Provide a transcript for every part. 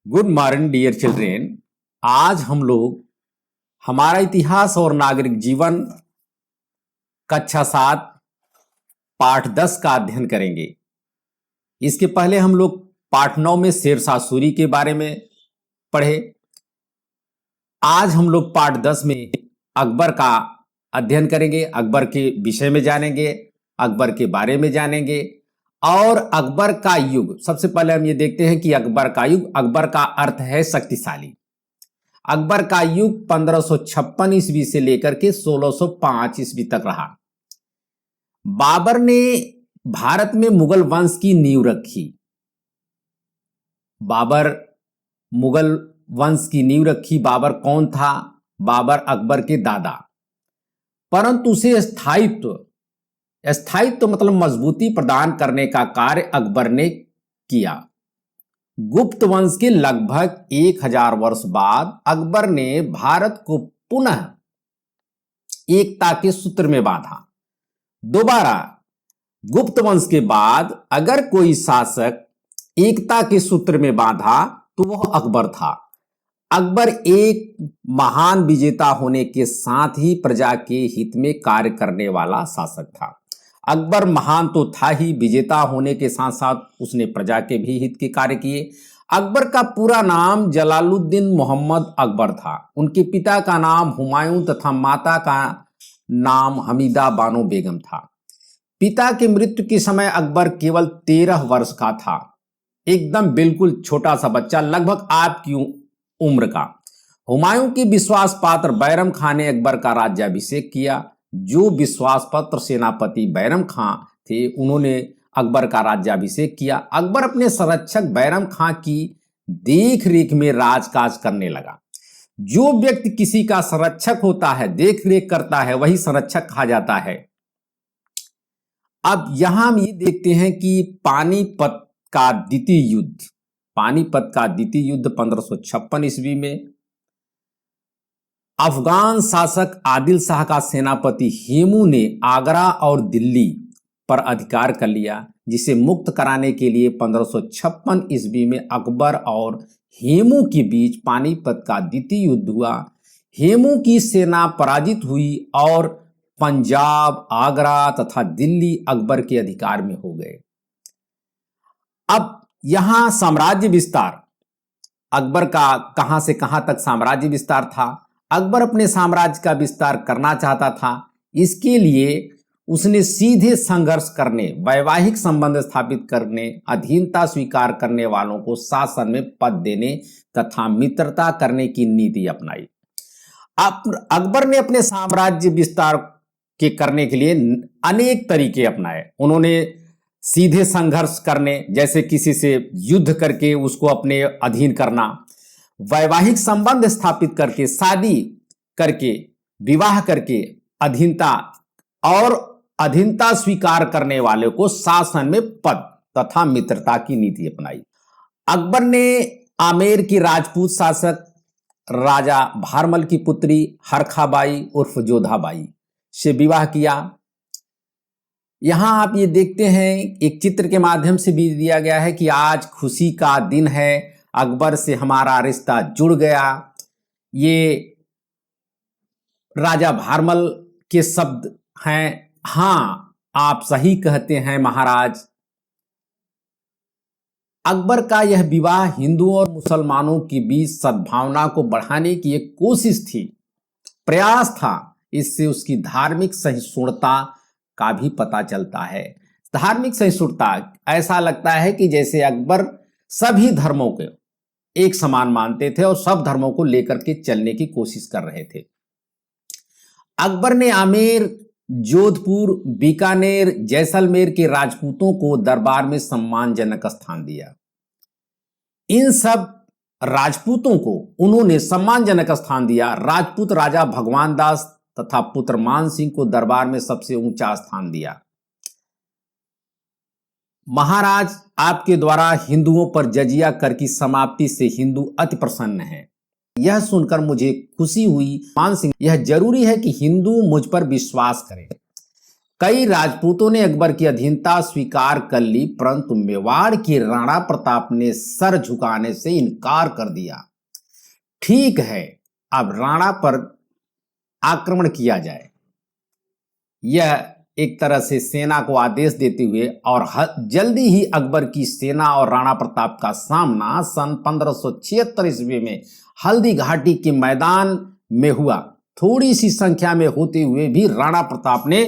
Good morning dear children. आज हम लोग हमारा इतिहास और नागरिक जीवन कक्षा 7 पाठ 10 का अध्ययन करेंगे। इसके पहले हम लोग पाठ 9 में शेरशाह सूरी के बारे में पढ़े। आज हम लोग पाठ 10 में अकबर का अध्ययन करेंगे, अकबर के विषय में जानेंगे, अकबर के बारे में जानेंगे और अकबर का युग। सबसे पहले हम ये देखते हैं कि अकबर का युग, अकबर का अर्थ है शक्तिशाली। अकबर का युग 1556 ईस्वी से लेकर के 1605 ईस्वी तक रहा। बाबर ने भारत में मुगल वंश की नींव रखी। बाबर मुगल वंश की नींव रखी। बाबर कौन था? बाबर अकबर के दादा। परंतु उसे स्थायित्व मतलब मजबूती प्रदान करने का कार्य अकबर ने किया। गुप्त वंश के लगभग 1000 वर्ष बाद अकबर ने भारत को पुनः एकता के सूत्र में बांधा। दोबारा गुप्त वंश के बाद अगर कोई शासक एकता के सूत्र में बांधा तो वह अकबर था। अकबर एक महान विजेता होने के साथ ही प्रजा के हित में कार्य करने वाला शासक था। अकबर महान तो था ही, विजेता होने के साथ साथ उसने प्रजा के भी हित के कार्य किए। अकबर का पूरा नाम जलालुद्दीन मोहम्मद अकबर था। उनके पिता का नाम हुमायूं तथा माता का नाम हमीदा बानो बेगम था। पिता की मृत्यु के समय अकबर केवल 13 वर्ष का था, एकदम बिल्कुल छोटा सा बच्चा, लगभग आपकी उम्र का। हुमायूं के विश्वास पात्र बैरम खान ने अकबर का राज्याभिषेक किया। जो विश्वास पात्र सेनापति बैरम खां थे उन्होंने अकबर का राज्याभिषेक किया। अकबर अपने संरक्षक बैरम खां की देख रेख में राजकाज करने लगा। जो व्यक्ति किसी का संरक्षक होता है, देख रेख करता है, वही संरक्षक कहा जाता है। अब यहां हम ये देखते हैं कि पानीपत का द्वितीय युद्ध 1556 ईस्वी में अफगान शासक आदिल शाह का सेनापति हेमू ने आगरा और दिल्ली पर अधिकार कर लिया, जिसे मुक्त कराने के लिए 1556 ईस्वी में अकबर और हेमू के बीच पानीपत का द्वितीय युद्ध हुआ। हेमू की सेना पराजित हुई और पंजाब, आगरा तथा दिल्ली अकबर के अधिकार में हो गए। अब यहां साम्राज्य विस्तार, अकबर का कहां से कहां तक साम्राज्य विस्तार था। अकबर अपने साम्राज्य का विस्तार करना चाहता था। इसके लिए उसने सीधे संघर्ष करने, वैवाहिक संबंध स्थापित करने, अधीनता स्वीकार करने वालों को शासन में पद देने तथा मित्रता करने की नीति अपनाई। अकबर ने अपने साम्राज्य विस्तार के करने के लिए अनेक तरीके अपनाए। उन्होंने सीधे संघर्ष करने, जैसे किसी से युद्ध करके उसको अपने अधीन करना, वैवाहिक संबंध स्थापित करके, शादी करके, विवाह करके अधीनता, और अधीनता स्वीकार करने वाले को शासन में पद तथा मित्रता की नीति अपनाई। अकबर ने आमेर की राजपूत शासक राजा भारमल की पुत्री हरखाबाई उर्फ जोधाबाई से विवाह किया। यहां आप ये देखते हैं, एक चित्र के माध्यम से भी दिया गया है कि आज खुशी का दिन है, अकबर से हमारा रिश्ता जुड़ गया। ये राजा भारमल के शब्द हैं। हां, आप सही कहते हैं महाराज। अकबर का यह विवाह हिंदुओं और मुसलमानों के बीच सद्भावना को बढ़ाने की एक कोशिश थी, प्रयास था। इससे उसकी धार्मिक सहिष्णुता का भी पता चलता है। धार्मिक सहिष्णुता, ऐसा लगता है कि जैसे अकबर सभी धर्मों को एक समान मानते थे और सब धर्मों को लेकर के चलने की कोशिश कर रहे थे। अकबर ने आमेर, जोधपुर, बीकानेर, जैसलमेर के राजपूतों को दरबार में सम्मानजनक स्थान दिया। इन सब राजपूतों को उन्होंने सम्मानजनक स्थान दिया। राजपूत राजा भगवान दास तथा पुत्र मान सिंह को दरबार में सबसे ऊंचा स्थान दिया। महाराज, आपके द्वारा हिंदुओं पर जजिया कर की समाप्ति से हिंदू अति प्रसन्न हैं। यह सुनकर मुझे खुशी हुई। मान सिंह, यह जरूरी है कि हिंदू मुझ पर विश्वास करें। कई राजपूतों ने अकबर की अधीनता स्वीकार कर ली, परंतु मेवाड़ के राणा प्रताप ने सर झुकाने से इनकार कर दिया। ठीक है, अब राणा पर आक्रमण किया जाए, यह एक तरह से सेना को आदेश देते हुए, और जल्दी ही अकबर की सेना और राणा प्रताप का सामना सन 1576 ईस्वी में हल्दी घाटी के मैदान में हुआ। थोड़ी सी संख्या में होते हुए भी राणा प्रताप ने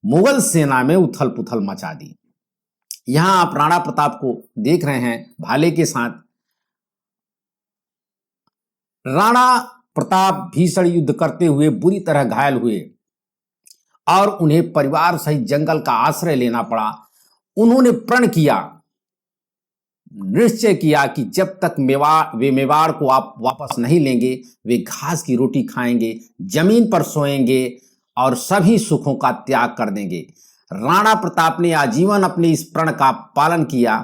मुगल सेना में उथल पुथल मचा दी। यहां आप राणा प्रताप को देख रहे हैं भाले के साथ। राणा प्रताप भीषण युद्ध करते हुए बुरी तरह घायल हुए और उन्हें परिवार सहित जंगल का आश्रय लेना पड़ा। उन्होंने प्रण किया, निश्चय किया कि जब तक मेवाड़ को आप वापस नहीं लेंगे, वे घास की रोटी खाएंगे, जमीन पर सोएंगे और सभी सुखों का त्याग कर देंगे। राणा प्रताप ने आजीवन अपने इस प्रण का पालन किया।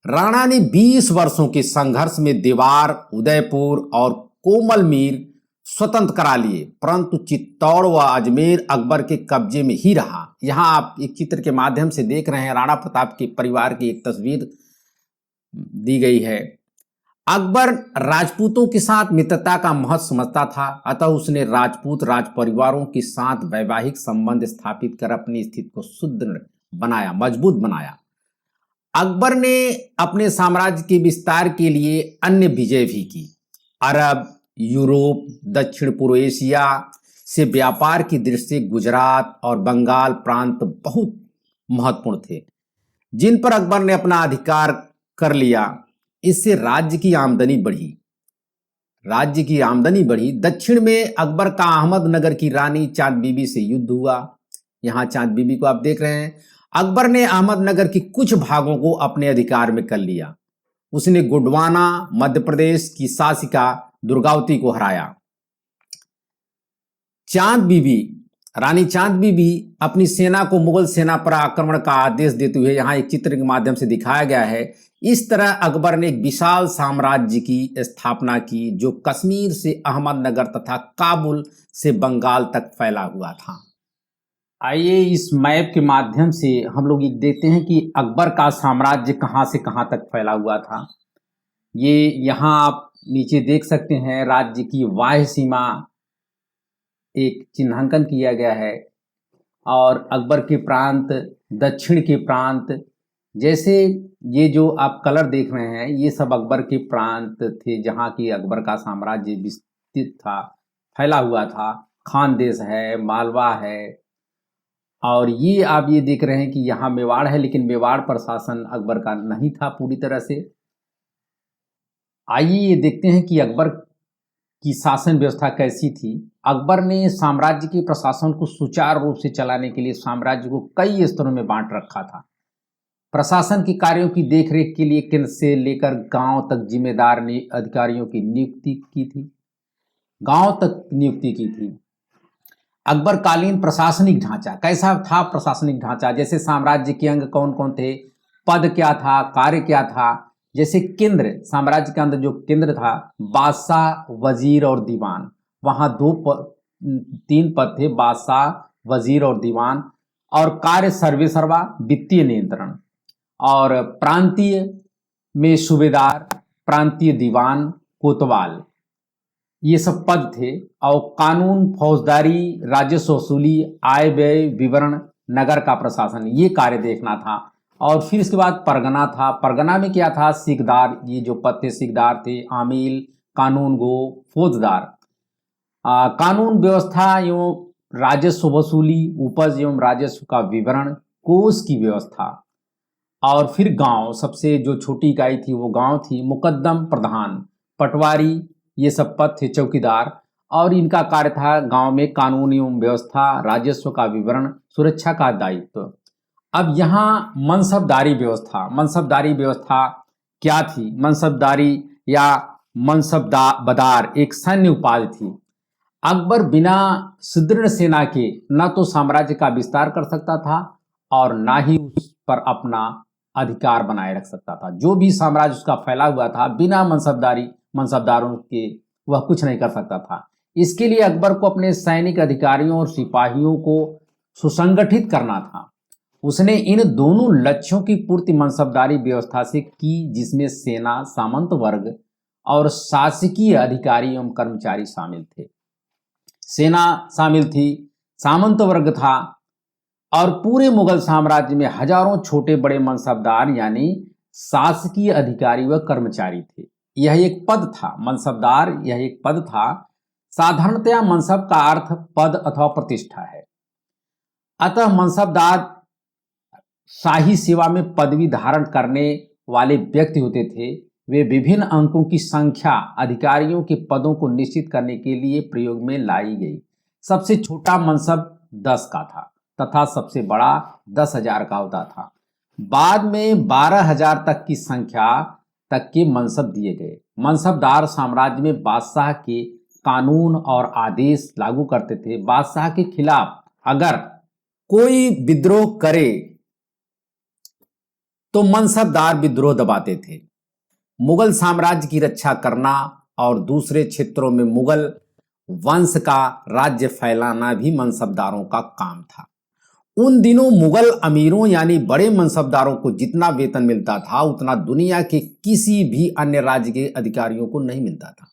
राणा ने 20 वर्षों के संघर्ष में देवार, उदयपुर और कोमलमीर स्वतंत्र करा लिए, परंतु चित्तौड़ व अजमेर अकबर के कब्जे में ही रहा। यहां आप एक चित्र के माध्यम से देख रहे हैं, राणा प्रताप के परिवार की एक तस्वीर दी गई है। अकबर राजपूतों के साथ मित्रता का महत्व समझता था, अतः उसने राजपूत राज परिवारों के साथ वैवाहिक संबंध स्थापित कर अपनी स्थिति को सुदृढ़ बनाया, मजबूत बनाया। अकबर ने अपने साम्राज्य के विस्तार के लिए अन्य विजय भी की। अरब, यूरोप, दक्षिण पूर्व एशिया से व्यापार की दृष्टि से गुजरात और बंगाल प्रांत बहुत महत्वपूर्ण थे, जिन पर अकबर ने अपना अधिकार कर लिया। इससे राज्य की आमदनी बढ़ी। दक्षिण में अकबर का अहमदनगर की रानी चांद बीबी से युद्ध हुआ। यहाँ चांद बीबी को आप देख रहे हैं। अकबर ने अहमदनगर की कुछ भागों को अपने अधिकार में कर लिया। उसने गोंडवाना, मध्य प्रदेश की शासिका दुर्गावती को हराया। रानी चांद बीबी अपनी सेना को मुगल सेना पर आक्रमण का आदेश देते हुए यहाँ एक चित्र के माध्यम से दिखाया गया है। इस तरह अकबर ने एक विशाल साम्राज्य की स्थापना की, जो कश्मीर से अहमदनगर तथा काबुल से बंगाल तक फैला हुआ था। आइए इस मैप के माध्यम से हम लोग ये देखते हैं कि अकबर का साम्राज्य कहाँ से कहाँ तक फैला हुआ था। ये यहाँ आप नीचे देख सकते हैं, राज्य की बाह्य सीमा एक चिन्हांकन किया गया है, और अकबर के प्रांत, दक्षिण के प्रांत, जैसे ये जो आप कलर देख रहे हैं, ये सब अकबर के प्रांत थे जहाँ की अकबर का साम्राज्य विस्तृत था, फैला हुआ था। खानदेश है, मालवा है, और ये आप ये देख रहे हैं कि यहाँ मेवाड़ है, लेकिन मेवाड़ पर शासन अकबर का नहीं था पूरी तरह से। आइए ये देखते हैं कि अकबर की शासन व्यवस्था कैसी थी। अकबर ने साम्राज्य के प्रशासन को सुचारू रूप से चलाने के लिए साम्राज्य को कई स्तरों में बांट रखा था। प्रशासन के कार्यों की देखरेख के लिए केंद्र से लेकर गांव तक जिम्मेदार अधिकारियों की नियुक्ति की थी। अकबरकालीन प्रशासनिक ढांचा कैसा था? प्रशासनिक ढांचा जैसे साम्राज्य के अंग कौन कौन थे, पद क्या था, कार्य क्या था। जैसे केंद्र, साम्राज्य के अंदर जो केंद्र था, बादशाह, वजीर और दीवान। वहां 3 पद थे, बादशाह, वजीर और दीवान। और कार्य सर्वेसर्वा, वित्तीय नियंत्रण। और प्रांतीय में सूबेदार, प्रांतीय दीवान, कोतवाल, ये सब पद थे। और कानून, फौजदारी, राजस्व वसूली, आय व्यय विवरण, नगर का प्रशासन, ये कार्य देखना था। और फिर इसके बाद परगना था। परगना में क्या था? सिकदार, ये जो पद थे सिकदार थे, आमील, कानून गो, फौजदार। कानून व्यवस्था एवं राजस्व वसूली, उपज एवं राजस्व का विवरण, कोष की व्यवस्था। और फिर गांव, सबसे जो छोटी इकाई थी वो गांव थी। मुकद्दम, प्रधान, पटवारी, ये सब पद थे, चौकीदार। और इनका कार्य था गांव में कानून एवं व्यवस्था, राजस्व का विवरण, सुरक्षा का दायित्व। अब यहाँ मनसबदारी व्यवस्था क्या थी? मनसबदारी या मनसबदार एक सैन्य उपाधि थी। अकबर बिना सुदृढ़ सेना के न तो साम्राज्य का विस्तार कर सकता था और ना ही उस पर अपना अधिकार बनाए रख सकता था। जो भी साम्राज्य उसका फैला हुआ था, बिना मनसबदारों के वह कुछ नहीं कर सकता था। इसके लिए अकबर को अपने सैनिक अधिकारियों और सिपाहियों को सुसंगठित करना था। उसने इन दोनों लक्ष्यों की पूर्ति मनसबदारी व्यवस्था से की, जिसमें सेना, सामंत वर्ग और शासकीय अधिकारी एवं कर्मचारी शामिल थे। सेना शामिल थी, सामंत वर्ग था और पूरे मुगल साम्राज्य में हजारों छोटे बड़े मनसबदार यानी शासकीय अधिकारी व कर्मचारी थे। यह एक पद था, मनसबदार यह एक पद था। साधारणतया मनसब का अर्थ पद अथवा प्रतिष्ठा है। अतः मनसबदार शाही सेवा में पदवी धारण करने वाले व्यक्ति होते थे। वे विभिन्न अंकों की संख्या अधिकारियों के पदों को निश्चित करने के लिए प्रयोग में लाई गई। सबसे छोटा मनसब 10 का था तथा सबसे बड़ा 10,000 का होता था। बाद में 12,000 तक की संख्या तक के मनसब दिए गए। मनसबदार साम्राज्य में बादशाह के कानून और आदेश लागू करते थे। बादशाह के खिलाफ अगर कोई विद्रोह करे तो मनसबदार विद्रोह दबाते थे। मुगल साम्राज्य की रक्षा करना और दूसरे क्षेत्रों में मुगल वंश का राज्य फैलाना भी मनसबदारों का काम था। उन दिनों मुगल अमीरों यानी बड़े मनसबदारों को जितना वेतन मिलता था उतना दुनिया के किसी भी अन्य राज्य के अधिकारियों को नहीं मिलता था।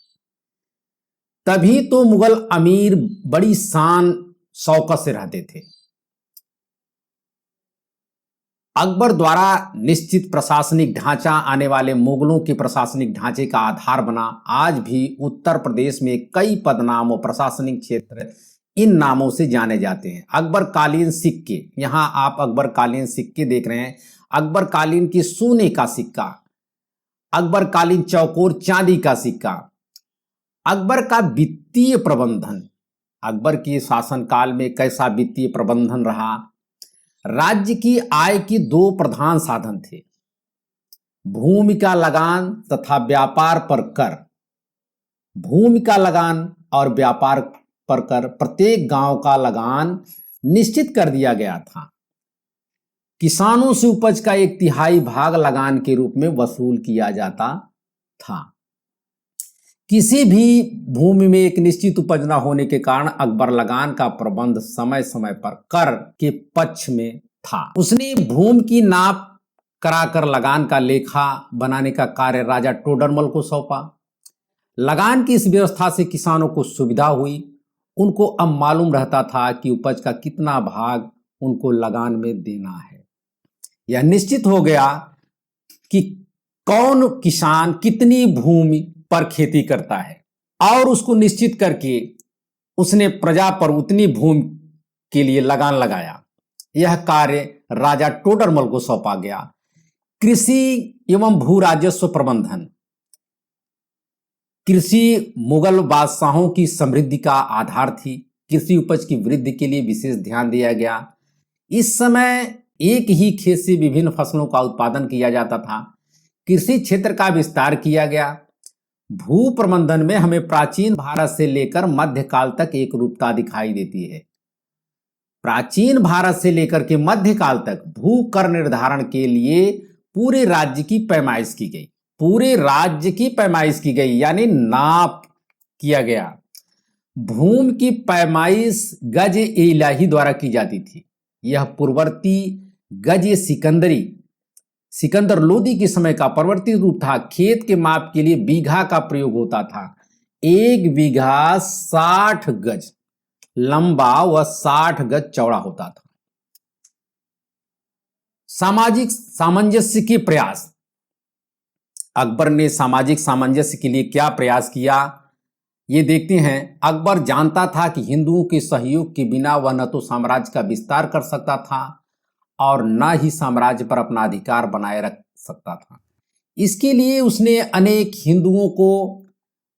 तभी तो मुगल अमीर बड़ी शान शौकत से रहते थे। अकबर द्वारा निश्चित प्रशासनिक ढांचा आने वाले मुगलों के प्रशासनिक ढांचे का आधार बना। आज भी उत्तर प्रदेश में कई पदनाम और प्रशासनिक क्षेत्र इन नामों से जाने जाते हैं। अकबर कालीन सिक्के, यहाँ आप अकबर कालीन सिक्के देख रहे हैं। अकबर कालीन की सोने का सिक्का, अकबर कालीन चौकोर चांदी का सिक्का। अकबर का वित्तीय प्रबंधन, अकबर के शासनकाल में कैसा वित्तीय प्रबंधन रहा। राज्य की आय के 2 प्रधान साधन थे, भूमि का लगान तथा व्यापार पर कर। भूमि का लगान और व्यापार पर कर, प्रत्येक गांव का लगान निश्चित कर दिया गया था। किसानों से उपज का 1/3 भाग लगान के रूप में वसूल किया जाता था। किसी भी भूमि में एक निश्चित उपज न होने के कारण अकबर लगान का प्रबंध समय समय पर कर के पक्ष में था। उसने भूमि की नाप कराकर लगान का लेखा बनाने का कार्य राजा टोडरमल को सौंपा। लगान की इस व्यवस्था से किसानों को सुविधा हुई। उनको अब मालूम रहता था कि उपज का कितना भाग उनको लगान में देना है। यह निश्चित हो गया कि कौन किसान कितनी भूमि पर खेती करता है और उसको निश्चित करके उसने प्रजा पर उतनी भूमि के लिए लगान लगाया। यह कार्य राजा टोडरमल को सौंपा गया। कृषि एवं भू राजस्व प्रबंधन। कृषि मुगल बादशाहों की समृद्धि का आधार थी। कृषि उपज की वृद्धि के लिए विशेष ध्यान दिया गया। इस समय एक ही खेत से विभिन्न फसलों का उत्पादन किया जाता था। कृषि क्षेत्र का विस्तार किया गया। भू प्रबंधन में हमें प्राचीन भारत से लेकर मध्यकाल तक एक रूपता दिखाई देती है। प्राचीन भारत से लेकर के मध्यकाल तक भू कर निर्धारण के लिए पूरे राज्य की पैमाइश की गई। पूरे राज्य की पैमाइश की गई यानी नाप किया गया। भूमि की पैमाइश गज ए इलाही द्वारा की जाती थी। यह पूर्ववर्ती गज सिकंदरी सिकंदर लोदी के समय का परिवर्तित रूप था। खेत के माप के लिए बीघा का प्रयोग होता था। 1 बीघा 60 गज लंबा व 60 गज चौड़ा होता था। सामाजिक सामंजस्य के प्रयास। अकबर ने सामाजिक सामंजस्य के लिए क्या प्रयास किया, ये देखते हैं। अकबर जानता था कि हिंदुओं के सहयोग के बिना वह न तो साम्राज्य का विस्तार कर सकता था और न ही साम्राज्य पर अपना अधिकार बनाए रख सकता था। इसके लिए उसने अनेक हिंदुओं को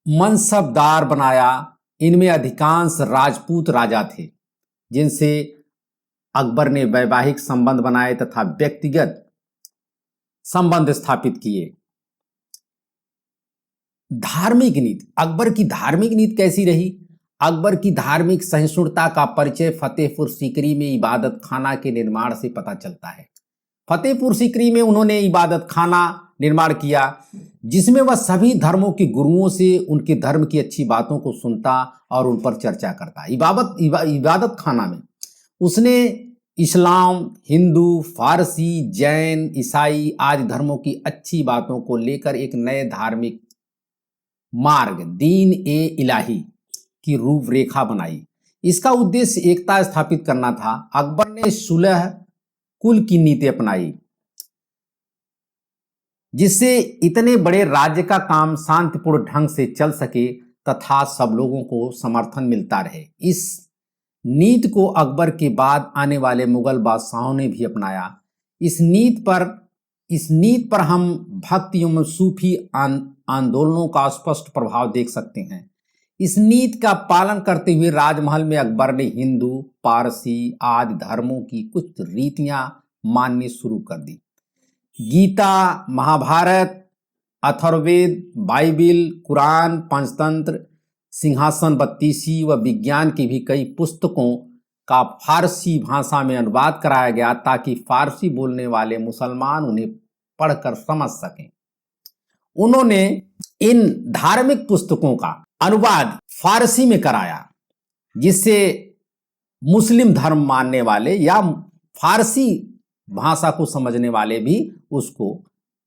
मनसबदार बनाया। इनमें अधिकांश राजपूत राजा थे जिनसे अकबर ने वैवाहिक संबंध बनाए तथा व्यक्तिगत संबंध स्थापित किए। धार्मिक नीति। अकबर की धार्मिक नीति कैसी रही? अकबर की धार्मिक सहिष्णुता का परिचय फतेहपुर सीकरी में इबादत खाना के निर्माण से पता चलता है। फतेहपुर सीकरी में उन्होंने इबादत खाना निर्माण किया जिसमें वह सभी धर्मों के गुरुओं से उनके धर्म की अच्छी बातों को सुनता और उन पर चर्चा करता। इबादत खाना में उसने इस्लाम, हिंदू, फारसी, जैन, ईसाई आदि धर्मों की अच्छी बातों को लेकर एक नए धार्मिक मार्ग दीन ए इलाही की रूपरेखा बनाई। इसका उद्देश्य एकता स्थापित करना था। अकबर ने सुलह कुल की नीति अपनाई, जिससे इतने बड़े राज्य का काम शांतिपूर्ण ढंग से चल सके तथा सब लोगों को समर्थन मिलता रहे। इस नीति को अकबर के बाद आने वाले मुगल बादशाहों ने भी अपनाया। इस नीति पर हम भक्ति एवं सूफी आंदोलनों का स्पष्ट प्रभाव देख सकते हैं। इस नीति का पालन करते हुए राजमहल में अकबर ने हिंदू, पारसी आदि धर्मों की कुछ रीतियां माननी शुरू कर दी। गीता, महाभारत, अथर्ववेद, बाइबिल, कुरान, पंचतंत्र, सिंहासन बत्तीसी व विज्ञान की भी कई पुस्तकों का फारसी भाषा में अनुवाद कराया गया ताकि फारसी बोलने वाले मुसलमान उन्हें पढ़कर समझ सकें। उन्होंने इन धार्मिक पुस्तकों का अनुवाद फारसी में कराया, जिससे मुस्लिम धर्म मानने वाले या फारसी भाषा को समझने वाले भी उसको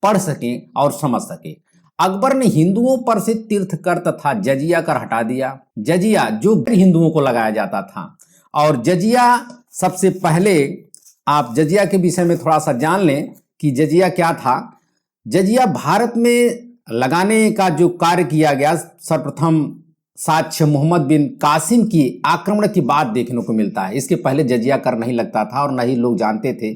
पढ़ सकें और समझ सकें। अकबर ने हिंदुओं पर से तीर्थ कर तथा जजिया कर हटा दिया। जजिया जो हिंदुओं को लगाया जाता था, और जजिया सबसे पहले आप जजिया के विषय में थोड़ा सा जान लें कि जजिया क्या था। जजिया भारत में लगाने का जो कार्य किया गया सर्वप्रथम साक्ष्य मोहम्मद बिन कासिम की आक्रमण की बात देखने को मिलता है। इसके पहले जजिया कर नहीं लगता था और नहीं लोग जानते थे।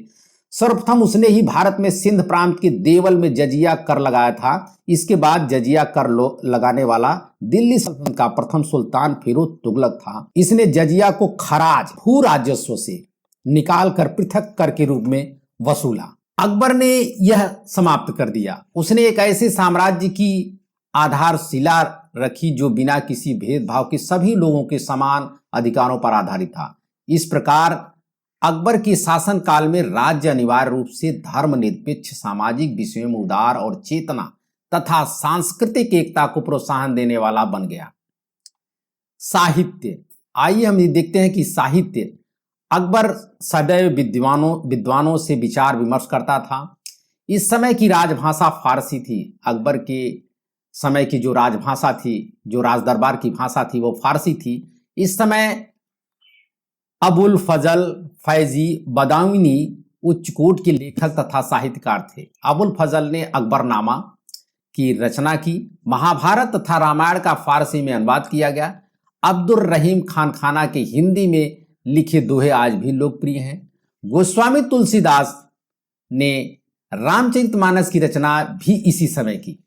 सर्वप्रथम उसने ही भारत में सिंध प्रांत के देवल में जजिया कर लगाया था। इसके बाद जजिया कर लगाने वाला दिल्ली सल्तनत का प्रथम सुल्तान फिरोज तुगलक था। इसने जजिया को खराज भू राजस्व से निकाल कर पृथक कर के रूप में वसूला। अकबर ने यह समाप्त कर दिया। उसने एक ऐसे साम्राज्य की आधारशिला रखी जो बिना किसी भेदभाव के सभी लोगों के समान अधिकारों पर आधारित था। इस प्रकार अकबर के शासन काल में राज्य अनिवार्य रूप से धर्मनिरपेक्ष, सामाजिक विषयों में उदार और चेतना तथा सांस्कृतिक एकता को प्रोत्साहन देने वाला बन गया। साहित्य, आइए हम ये देखते हैं कि साहित्य, अकबर सदैव विद्वानों से विचार विमर्श करता था। इस समय की राजभाषा फारसी थी। अकबर के समय की जो राजभाषा थी, जो राजदरबार की भाषा थी, वो फारसी थी। इस समय अबुल फजल फैजी बदायूनी उच्च कोटि के लेखक तथा साहित्यकार थे। अबुल फजल ने अकबरनामा की रचना की। महाभारत तथा रामायण का फारसी में अनुवाद किया गया। अब्दुल रहीम खान खाना के हिंदी में लिखे दोहे आज भी लोकप्रिय हैं। गोस्वामी तुलसीदास ने रामचरितमानस की रचना भी इसी समय की,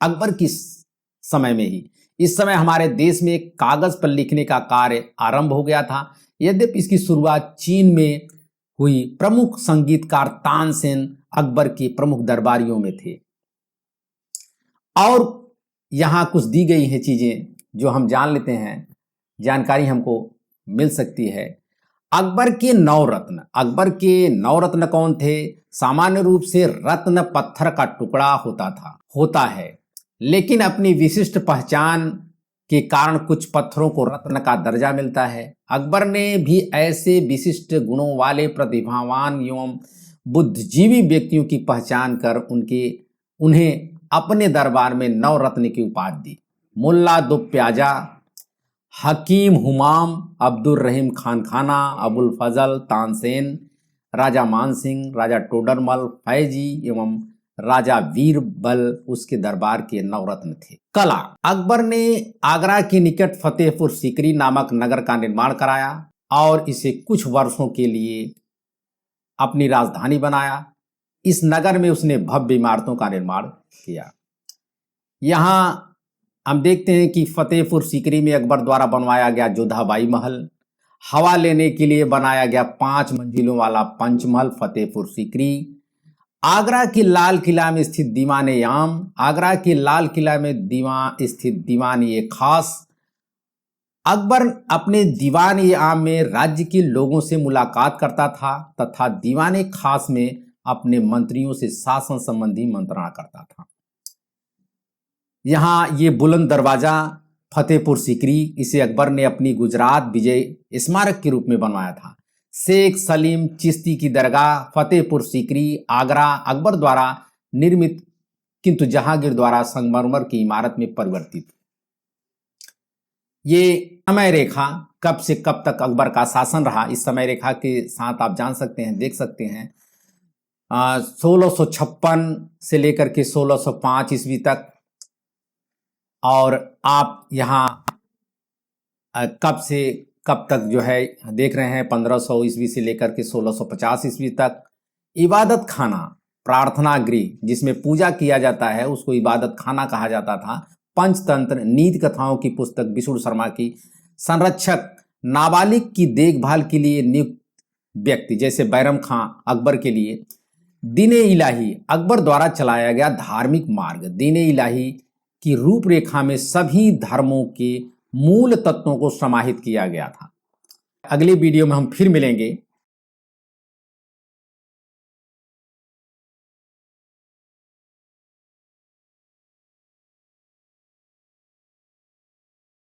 अकबर की समय में ही। इस समय हमारे देश में कागज पर लिखने का कार्य आरंभ हो गया था। यद्यपि इसकी शुरुआत चीन में हुई। प्रमुख संगीतकार तानसेन अकबर के प्रमुख दरबारियों में थे। और यहाँ कुछ दी गई हैं चीजें जो हम जान लेते हैं, जानकारी हमको मिल सकती है। अकबर के नवरत्न, अकबर के नवरत्न कौन थे? सामान्य रूप से रत्न पत्थर का टुकड़ा होता है, लेकिन अपनी विशिष्ट पहचान के कारण कुछ पत्थरों को रत्न का दर्जा मिलता है। अकबर ने भी ऐसे विशिष्ट गुणों वाले प्रतिभावान एवं बुद्धिजीवी व्यक्तियों की पहचान कर उन्हें अपने दरबार में नवरत्न की उपाधि दी। मुल्ला दो प्याजा, हकीम हुमाम, अब्दुल रहीम खान खाना, अबुल फजल, तानसेन, राजा मानसिंह, राजा टोडरमल, फैजी एवं राजा वीरबल उसके दरबार के नवरत्न थे। कला, अकबर ने आगरा के निकट फतेहपुर सीकरी नामक नगर का निर्माण कराया और इसे कुछ वर्षों के लिए अपनी राजधानी बनाया। इस नगर में उसने भव्य इमारतों का निर्माण किया। यहाँ हम देखते हैं कि फतेहपुर सीकरी में अकबर द्वारा बनवाया गया जोधाबाई महल, हवा लेने के लिए बनाया गया 5 मंजिलों वाला पंचमहल फतेहपुर सीकरी, आगरा के लाल किला में स्थित दीवान-ए-आम, आगरा के लाल किला में स्थित दीवान-ए-खास। अकबर अपने दीवान-ए-आम में राज्य के लोगों से मुलाकात करता था तथा दीवान-ए-खास में अपने मंत्रियों से शासन संबंधी मंत्रणा करता था। यहाँ ये बुलंद दरवाजा फतेहपुर सीकरी, इसे अकबर ने अपनी गुजरात विजय स्मारक के रूप में बनवाया था। शेख सलीम चिश्ती की दरगाह, फतेहपुर सीकरी, आगरा, अकबर द्वारा निर्मित किंतु जहांगीर द्वारा संगमरमर की इमारत में परिवर्तित। ये समय रेखा कब से कब तक अकबर का शासन रहा, इस समय रेखा के साथ आप जान सकते हैं, देख सकते हैं। 1656 से लेकर के 1605 ईस्वी तक। और आप यहाँ कब से कब तक जो है देख रहे हैं, 1500 ईस्वी से लेकर के 1650 ईस्वी तक। इबादत खाना, प्रार्थना गृह जिसमें पूजा किया जाता है उसको इबादत खाना कहा जाता था। पंचतंत्र, नीति कथाओं की पुस्तक विष्णु शर्मा की। संरक्षक, नाबालिग की देखभाल के लिए नियुक्त व्यक्ति जैसे बैरम खां अकबर के लिए। दीन-ए इलाही, अकबर द्वारा चलाया गया धार्मिक मार्ग। दीन-ए इलाही की रूपरेखा में सभी धर्मों के मूल तत्वों को समाहित किया गया था। अगले वीडियो में हम फिर मिलेंगे।